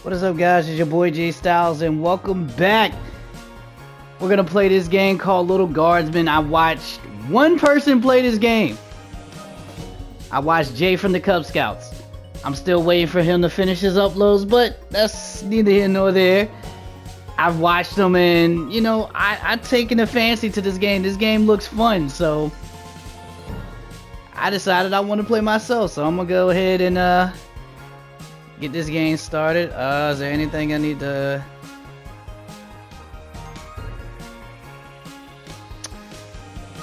What is up, guys? It's your boy JStyles, and welcome back. We're gonna play this game called Lil Guardsman. I watched one person play this game. I watched Jay from the Cub Scouts. I'm still waiting for him to finish his uploads, but that's neither here nor there. I've watched him, and you know, I've taken a fancy to this game. This game looks fun, so I decided I want to play myself. So I'm gonna go ahead and get this game started. Is there anything I need to?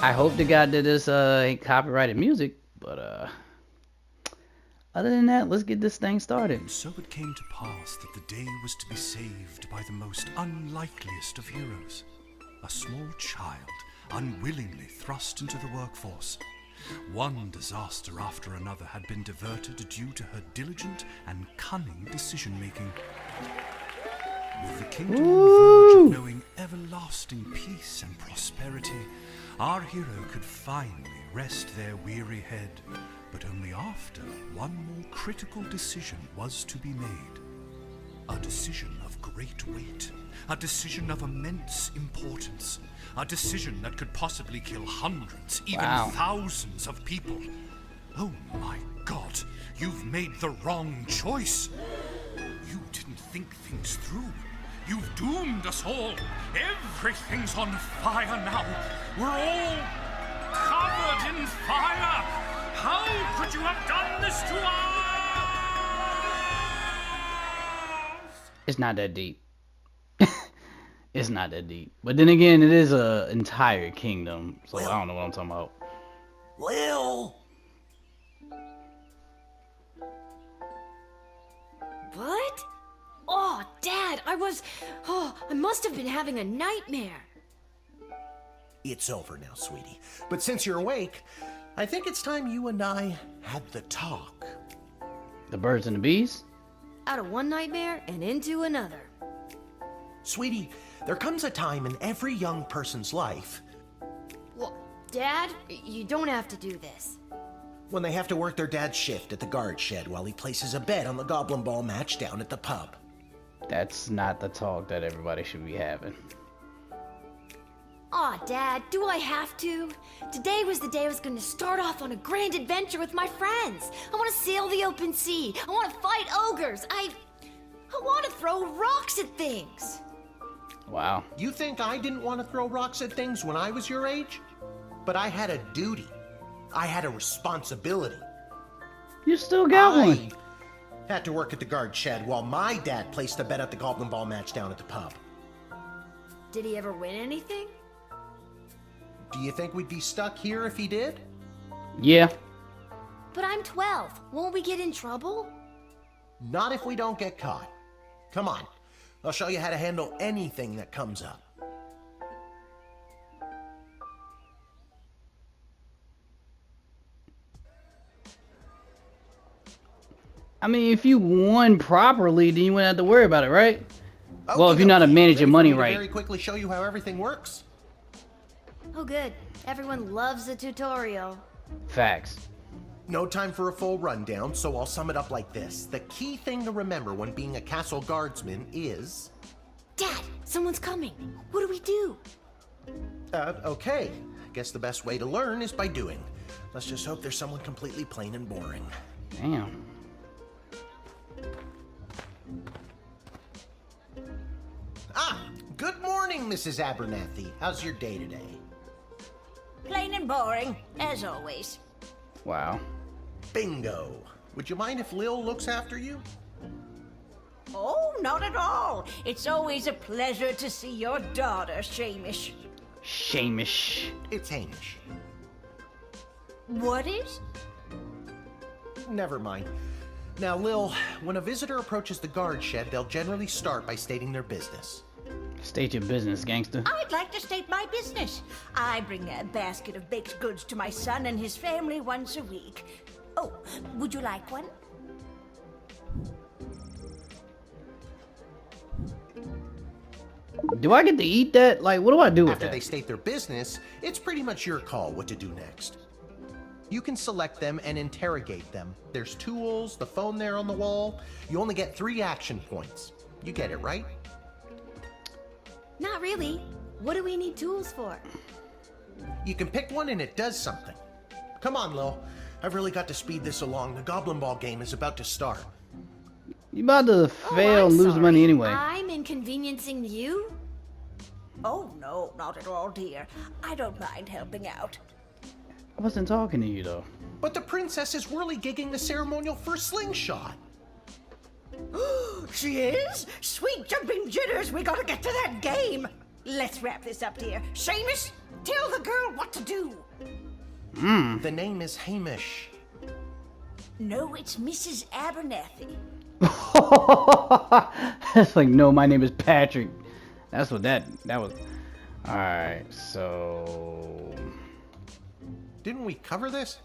I hope to God that this ain't copyrighted music, but other than that, let's get this thing started. So it came to pass that the day was to be saved by the most unlikeliest of heroes, a small child unwillingly thrust into the workforce. One disaster after another had been diverted due to her diligent and cunning decision-making. With the kingdom on the verge of knowing everlasting peace and prosperity, our hero could finally rest their weary head, but only after one more critical decision was to be made. A decision of great weight, a decision of immense importance, a decision that could possibly kill hundreds, even thousands of people. Oh my God, you've made the wrong choice. You didn't think things through. You've doomed us all. Everything's on fire now. We're all covered in fire. How could you have done this to us? It's not that deep. It's not that deep. But then again, it is an entire kingdom, so I don't know what I'm talking about. Lil! What? Oh, Dad, I must have been having a nightmare. It's over now, sweetie. But since you're awake, I think it's time you and I had the talk. The birds and the bees? Out of one nightmare and into another. Sweetie, there comes a time in every young person's life Well, Dad, you don't have to do this. when they have to work their dad's shift at the guard shed while he places a bet on the goblin ball match down at the pub. That's not the talk that everybody should be having. Aw, Dad, do I have to? Today was the day I was going to start off on a grand adventure with my friends. I want to sail the open sea. I want to fight ogres. I want to throw rocks at things. Wow. You think I didn't want to throw rocks at things when I was your age? But I had a duty. I had a responsibility. You still got one. I had to work at the guard shed while my dad placed a bet at the goblin ball match down at the pub. Did he ever win anything? Do you think we'd be stuck here if he did? Yeah. But I'm 12. Won't we get in trouble? Not if we don't get caught. Come on, I'll show you how to handle anything that comes up. I mean, if you won properly, then you wouldn't have to worry about it, right? Well, if Okey you're not dokey. managing Ready for money me to right. Very quickly show you how everything works. Oh, good. Everyone loves a tutorial. Facts. No time for a full rundown, so I'll sum it up like this. The key thing to remember when being a castle guardsman is... Dad, someone's coming. What do we do? Okay. Guess the best way to learn is by doing. Let's just hope there's someone completely plain and boring. Damn. Good morning, Mrs. Abernathy. How's your day today? Plain and boring, as always. Wow. Bingo. Would you mind if Lil looks after you? Oh, not at all. It's always a pleasure to see your daughter, Shamish. Shamish. It's Hamish. What is? Never mind. Now, Lil, when a visitor approaches the guard shed, they'll generally start by stating their business. State your business, gangster. I'd like to state my business. I bring a basket of baked goods to my son and his family once a week. Oh, would you like one? Do I get to eat that? Like, what do I do with After that? they state their business, it's pretty much your call what to do next. You can select them and interrogate them. There's tools, the phone there on the wall. You only get 3 action points. You get it, right? Not really. What do we need tools for? You can pick one and it does something. Come on, Lil. I've really got to speed this along. The Goblin Ball game is about to start. You about to fail and lose sorry. money anyway. I'm inconveniencing you? Oh, no, not at all, dear. I don't mind helping out. I wasn't talking to you though. But the princess is whirligigging the ceremonial first slingshot. She is? Sweet jumping jitters, we gotta get to that game. Let's wrap this up, dear. Seamus, tell the girl what to do. The name is Hamish. No, it's Mrs. Abernathy. That's like, no, my name is Patrick. That's what that was. Alright, so... Didn't we cover this?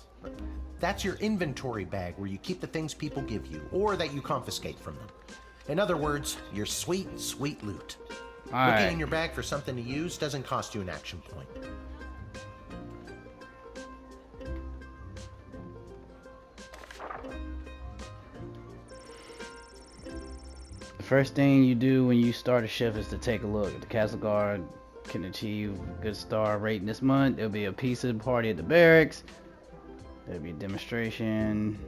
That's your inventory bag where you keep the things people give you, or that you confiscate from them. In other words, your sweet, sweet loot. Looking in your bag for something to use doesn't cost you an action point. The first thing you do when you start a shift is to take a look. If the castle guard can achieve good star rating this month, there'll be a pizza party at the barracks. There'll be a demonstration.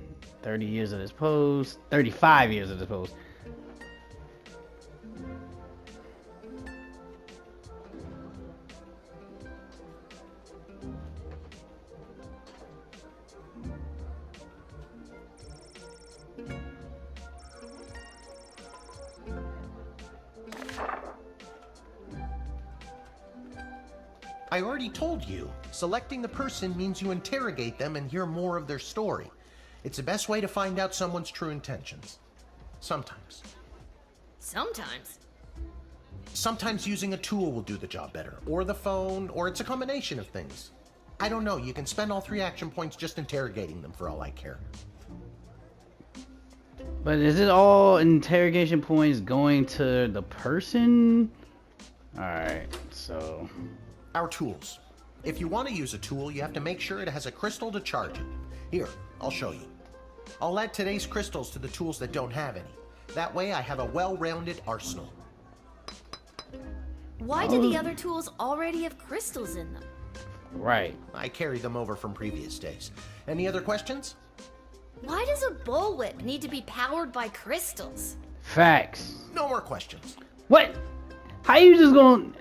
30 years of this post. 35 years of this post. I already told you, selecting the person means you interrogate them and hear more of their story. It's the best way to find out someone's true intentions. Sometimes. Sometimes. Sometimes using a tool will do the job better, or the phone, or it's a combination of things. I don't know, you can spend all 3 action points just interrogating them for all I care. But is it all interrogation points going to the person? Alright, so... Our tools. If you want to use a tool, you have to make sure it has a crystal to charge it. Here, I'll show you. I'll add today's crystals to the tools that don't have any. That way I have a well-rounded arsenal. Why do the other tools already have crystals in them? Right. I carry them over from previous days. Any other questions? Why does a bullwhip need to be powered by crystals? Facts. No more questions. What? How you just gonna...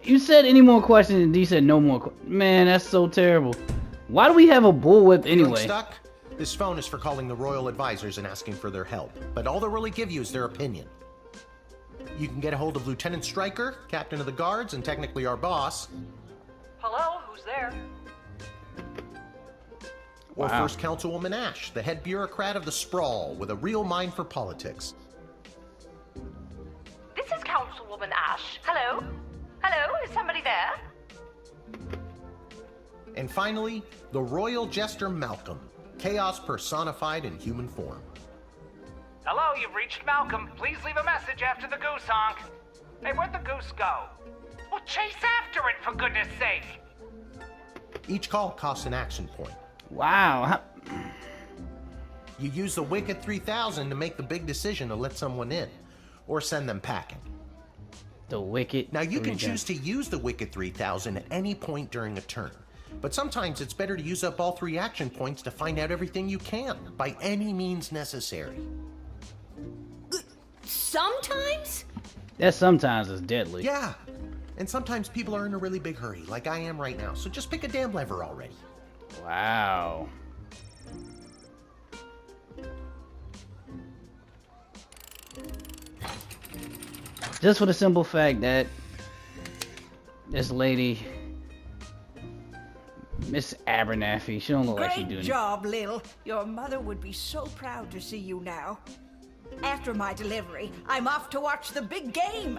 You said any more questions and D said no more. Man, that's so terrible. Why do we have a bullwhip Feeling anyway? stuck? This phone is for calling the royal advisors and asking for their help. But all they'll really give you is their opinion. You can get a hold of Lieutenant Stryker, Captain of the Guards, and technically our boss. Hello, who's there? Or Wow. First Councilwoman Ash, the head bureaucrat of the Sprawl, with a real mind for politics. This is Councilwoman Ash. Hello? Hello, is somebody there? And finally, the Royal Jester Malcolm, chaos personified in human form. Hello, you've reached Malcolm. Please leave a message after the goose honk. Hey, where'd the goose go? Well, chase after it, for goodness sake. Each call costs an action point. Wow. You use the Wicked 3000 to make the big decision to let someone in, or send them packing. The Wicked. Now you can choose to use the Wicked 3000 at any point during a turn, but sometimes it's better to use up all 3 action points to find out everything you can, by any means necessary. Sometimes? That sometimes is deadly. Yeah, and sometimes people are in a really big hurry, like I am right now, so just pick a damn lever already. Wow. Just for the simple fact that this lady, Miss Abernathy, she don't look like she doing Great it. job, Lil. Your mother would be so proud to see you now. After my delivery, I'm off to watch the big game.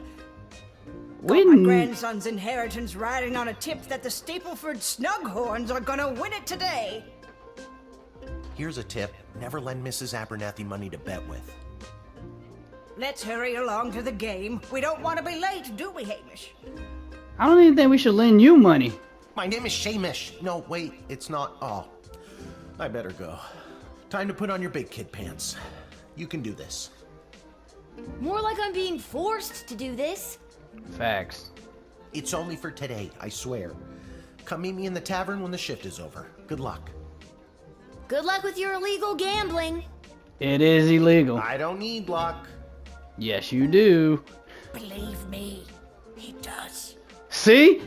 Got my grandson's inheritance riding on a tip that the Stapleford Snughorns are gonna win it today. Here's a tip, never lend Mrs. Abernathy money to bet with. Let's hurry along to the game. We don't want to be late, do we, Hamish? I don't even think we should lend you money. My name is Shamish. No, wait, it's not. Oh. I better go. Time to put on your big kid pants. You can do this. More like I'm being forced to do this. Facts. It's only for today, I swear. Come meet me in the tavern when the shift is over. Good luck. Good luck with your illegal gambling. It is illegal. I don't need luck. Yes, you do. Believe me, he does. See?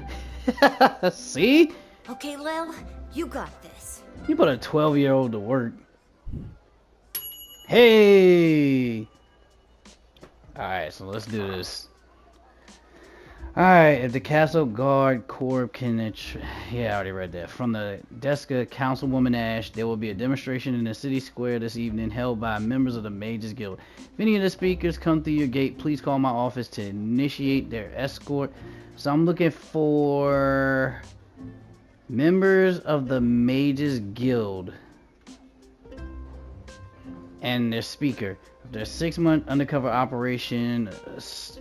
See? Okay, Lil, you got this. You put a 12-year-old to work. Hey! Alright, so let's do this. Alright, if the Castle Guard Corps can... Yeah, I already read that. From the Deska Councilwoman Ash, there will be a demonstration in the city square this evening held by members of the Mages Guild. If any of the speakers come through your gate, please call my office to initiate their escort. So I'm looking for... members of the Mages Guild. And their speaker. Their 6-month undercover operation,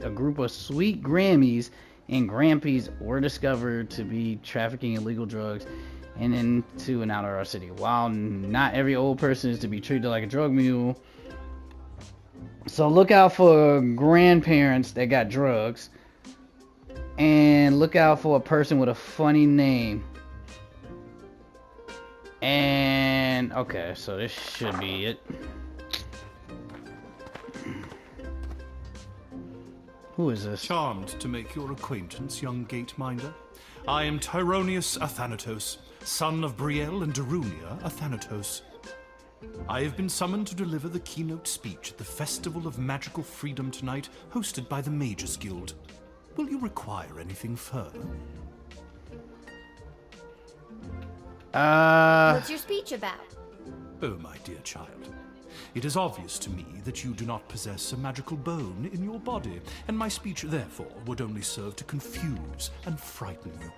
a group of sweet Grammys and Grampies were discovered to be trafficking illegal drugs and into and out of our city. While not every old person is to be treated like a drug mule, so look out for grandparents that got drugs, and look out for a person with a funny name. And okay, so this should be it. Who is this? Charmed to make your acquaintance, young gate-minder. I am Tyronius Athanatos, son of Brielle and Darunia Athanatos. I have been summoned to deliver the keynote speech at the Festival of Magical Freedom tonight, hosted by the Mages Guild. Will you require anything further? What's your speech about? Oh, my dear child. It is obvious to me that you do not possess a magical bone in your body, and my speech, therefore, would only serve to confuse and frighten you.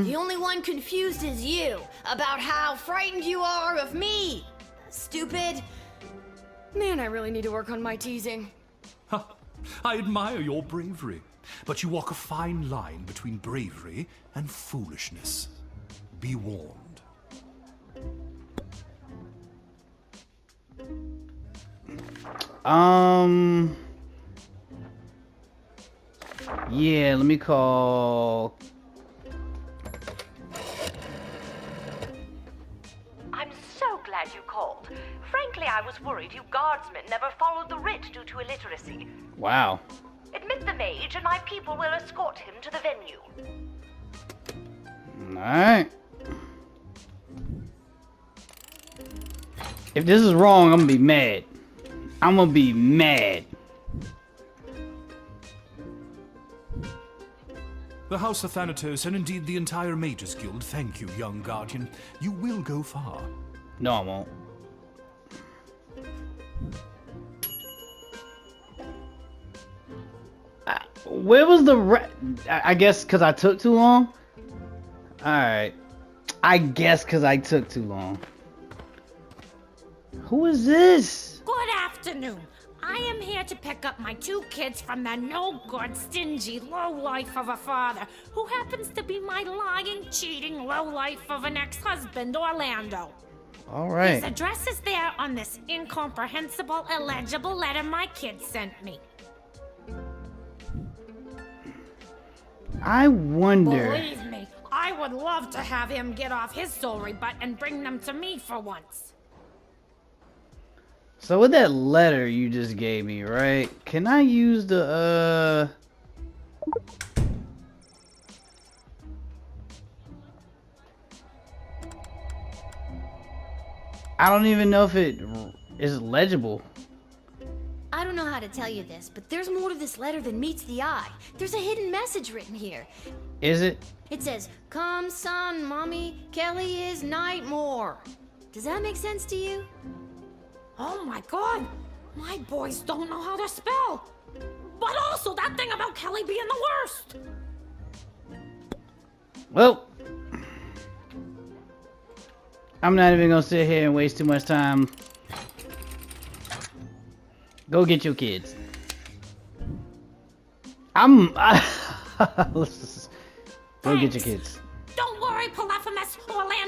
The only one confused is you, about how frightened you are of me. Stupid. Man, I really need to work on my teasing. Ha! I admire your bravery, but you walk a fine line between bravery and foolishness. Be warned. Yeah, let me call. I'm so glad you called. Frankly, I was worried you guardsmen never followed the writ due to illiteracy. Wow. Admit the mage, and my people will escort him to the venue. Alright. If this is wrong, I'm gonna be mad. I'm gonna be mad. The House of Thanatos, and indeed the entire Mages Guild, thank you, young guardian. You will go far. No, I won't. Where was the I guess because I took too long? Alright. I guess because I took too long. Who is this? Good afternoon. I am here to pick up my 2 kids from the no-good, stingy lowlife of a father, who happens to be my lying, cheating lowlife of an ex-husband, Orlando. Alright. His address is there on this incomprehensible, illegible letter my kid sent me. I wonder. Believe me, I would love to have him get off his sorry butt and bring them to me for once. So with that letter you just gave me, right? Can I use the I don't even know if it is legible. I don't know how to tell you this, but there's more to this letter than meets the eye. There's a hidden message written here. Is it? It says, "Come, son, mommy, Kelly is Nightmare." Does that make sense to you? Oh my god! My boys don't know how to spell! But also that thing about Kelly being the worst! Well, I'm not even gonna sit here and waste too much time. Go get your kids. Let's just go get your kids. Don't worry, Polyphemus. Orlando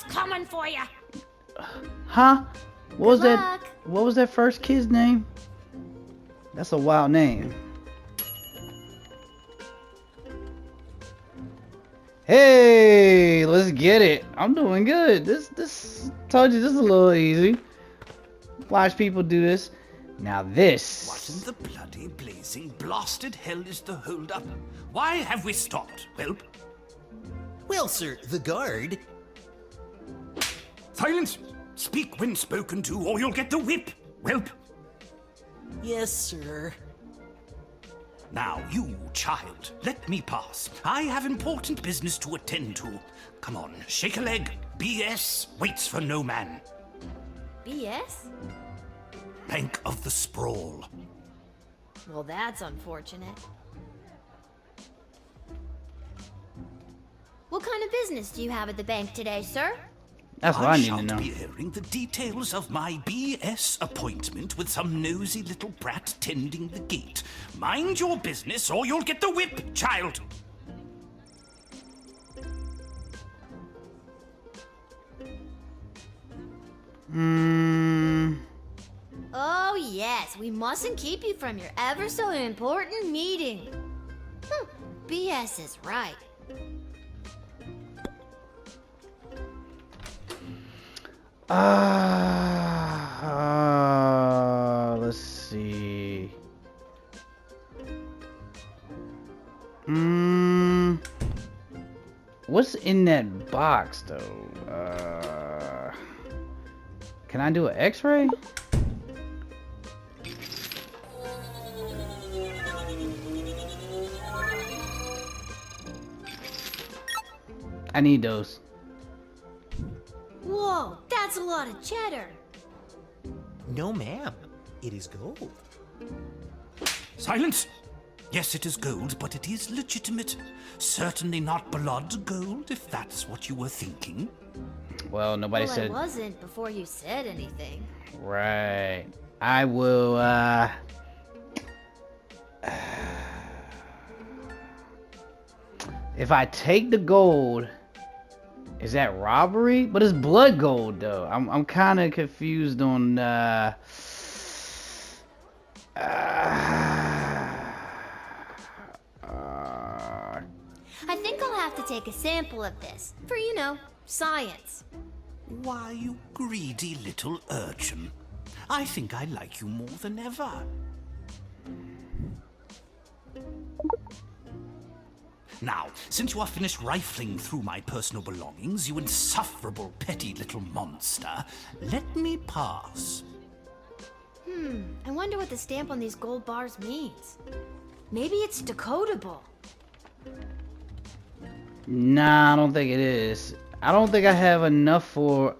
what's coming for you. Huh? What was Good that? luck. What was that first kid's name? That's a wild name. Hey, let's get it. I'm doing good. This told you this is a little easy. Watch people do this. Now this. What in the bloody blazing blasted hell is the hold-up? Why have we stopped, Whelp? Well, sir, the guard... Silence! Speak when spoken to, or you'll get the whip, Whelp! Yes, sir. Now, you, child, let me pass. I have important business to attend to. Come on, shake a leg. BS waits for no man. BS? Bank of the Sprawl. Well, that's unfortunate. What kind of business do you have at the bank today, sir? That's what I need to shan't know. be airing the details of my BS appointment with some nosy little brat tending the gate. Mind your business or you'll get the whip, child! Oh, yes, we mustn't keep you from your ever so important meeting. BS is right. Let's see. What's in that box though? Can I do an X-ray? I need those. Whoa, that's a lot of cheddar. No, ma'am. It is gold. Silence! Yes, it is gold, but it is legitimate. Certainly not blood gold, if that's what you were thinking. Well, nobody Well, said. I wasn't before you said anything. Right. I will, if I take the gold, is that robbery? But it's blood gold, though. I'm kind of confused on, I think I'll have to take a sample of this for, you know, science. Why, you greedy little urchin. I think I like you more than ever. Now, since you are finished rifling through my personal belongings, you insufferable petty little monster, let me pass. I wonder what the stamp on these gold bars means. Maybe it's decodable. Nah, I don't think it is. I don't think I have enough for...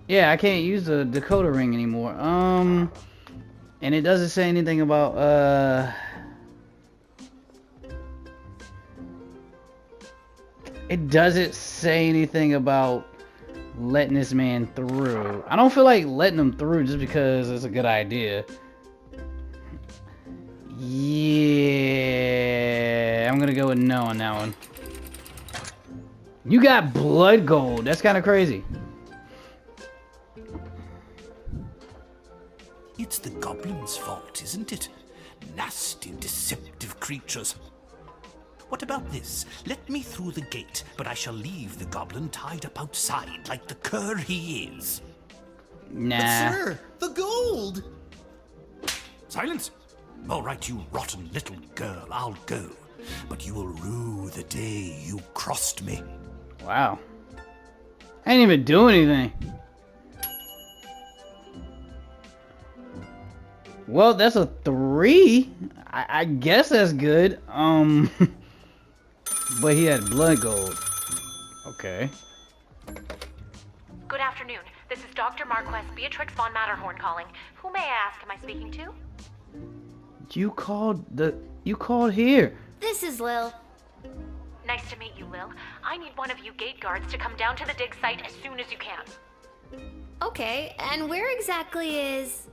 Yeah, I can't use the decoder ring anymore. And it doesn't say anything about, It doesn't say anything about letting this man through. I don't feel like letting him through just because it's a good idea. Yeah, I'm gonna go with no on that one. You got blood gold. That's kind of crazy. It's the goblin's fault, isn't it? Nasty, deceptive creatures. What about this? Let me through the gate, but I shall leave the goblin tied up outside like the cur he is. Nah. But sir, the gold! Silence! All right, you rotten little girl, I'll go. But you will rue the day you crossed me. Wow. I didn't even do anything. Well, that's a 3. I guess that's good. But he had blood gold. Okay. Good afternoon. This is Dr. Marquess Beatrix von Matterhorn calling. Who may I ask am I speaking to? You called here. This is Lil. Nice to meet you, Lil. I need one of you gate guards to come down to the dig site as soon as you can. Okay, and where exactly is...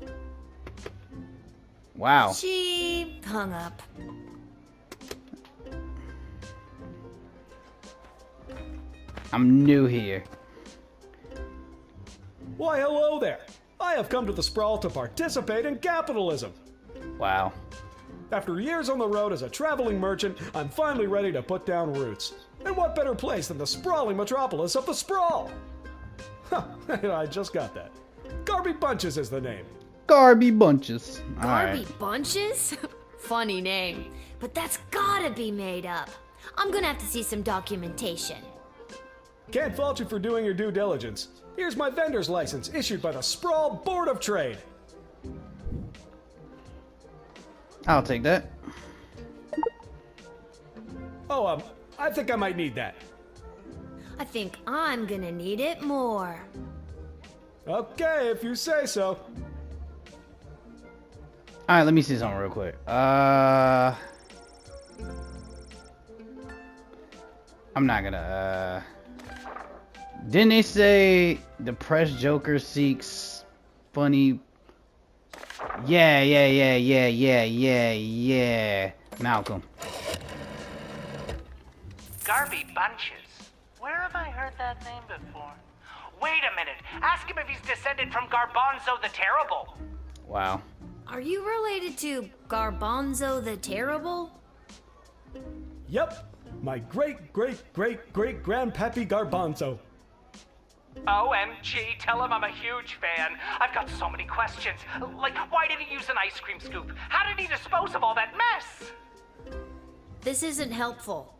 Wow. She hung up. I'm new here. Why, hello there. I have come to the Sprawl to participate in capitalism. Wow. After years on the road as a traveling merchant, I'm finally ready to put down roots. And what better place than the sprawling metropolis of the Sprawl? Huh, I just got that. Garby Bunches is the name. Garby Bunches. Garby Bunches? Funny name. But that's gotta be made up. I'm gonna have to see some documentation. Can't fault you for doing your due diligence. Here's my vendor's license issued by the Sprawl Board of Trade. I'll take that. Oh, I think I might need that. I think I'm gonna need it more. Okay, if you say so. Alright, let me see something real quick. I'm not gonna, didn't they say depressed Joker seeks funny... Yeah. Malcolm. Garby Bunches. Where have I heard that name before? Wait a minute. Ask him if he's descended from Garbanzo the Terrible. Wow. Are you related to Garbanzo the Terrible? Yep. My great-great-great-great-grandpappy Garbanzo. OMG, tell him I'm a huge fan. I've got so many questions. Like, why did he use an ice cream scoop? How did he dispose of all that mess? This isn't helpful.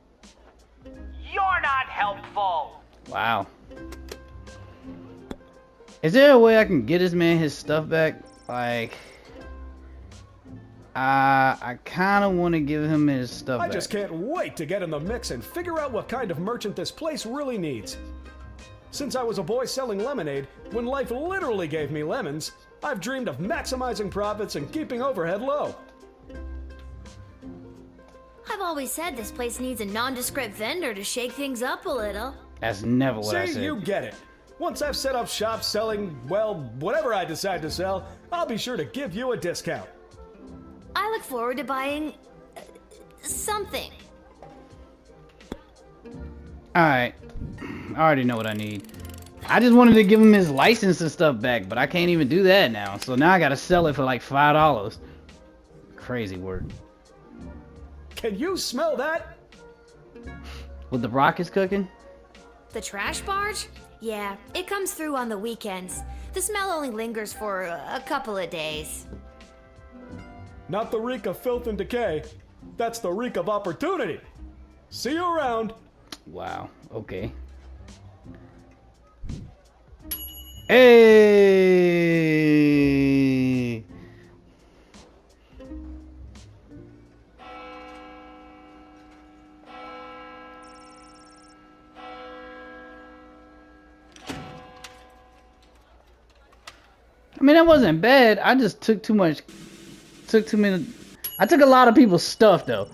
You're not helpful. Wow. Is there a way I can get this man his stuff back? Like... I kind of want to give him his stuff back. I just can't wait to get in the mix and figure out what kind of merchant this place really needs. Since I was a boy selling lemonade, when life literally gave me lemons, I've dreamed of maximizing profits and keeping overhead low. I've always said this place needs a nondescript vendor to shake things up a little. That's never what I said. See, you get it. Once I've set up shop selling, well, whatever I decide to sell, I'll be sure to give you a discount. I look forward to buying... something. Alright. I already know what I need. I just wanted to give him his license and stuff back, but I can't even do that now. So now I gotta sell it for like $5. Crazy work. Can you smell that? What the rockets cooking? The trash barge? Yeah, it comes through on the weekends. The smell only lingers for a couple of days. Not the reek of filth and decay. That's the reek of opportunity. See you around. Wow. Okay. Hey! I mean, that wasn't bad. I just took too much. Took too many. I took a lot of people's stuff though.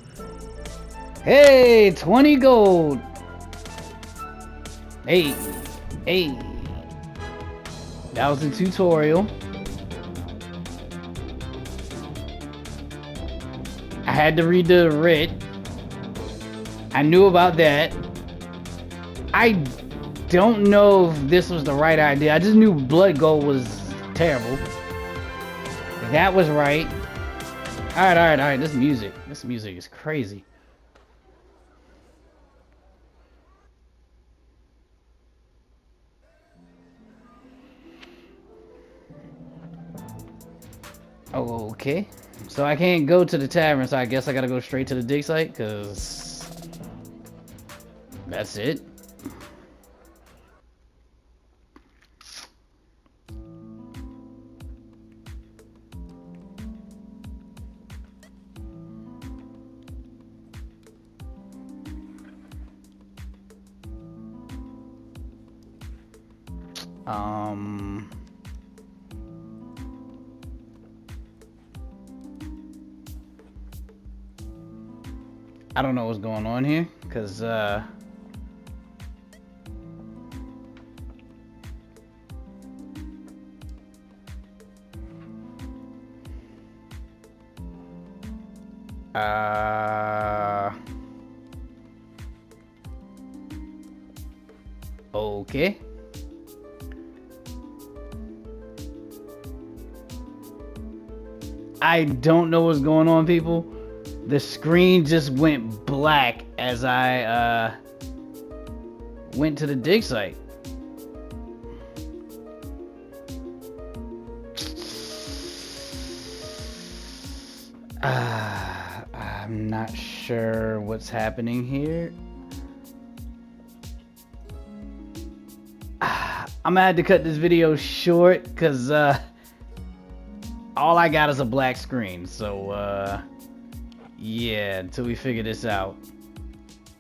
Hey, 20 gold. Hey. That was the tutorial. I had to read the writ. I knew about that. I don't know if this was the right idea. I just knew blood gold was terrible. That was right. Alright. This music is crazy. Oh, okay. So I can't go to the tavern, so I guess I gotta go straight to the dig site, cause that's it. I don't know what's going on here, cause okay. I don't know what's going on, people. The screen just went black as I went to the dig site. I'm not sure what's happening here. I'm gonna have to cut this video short because all I got is a black screen. So yeah, until we figure this out,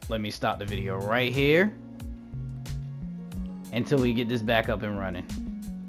let me stop the video right here until we get this back up and running.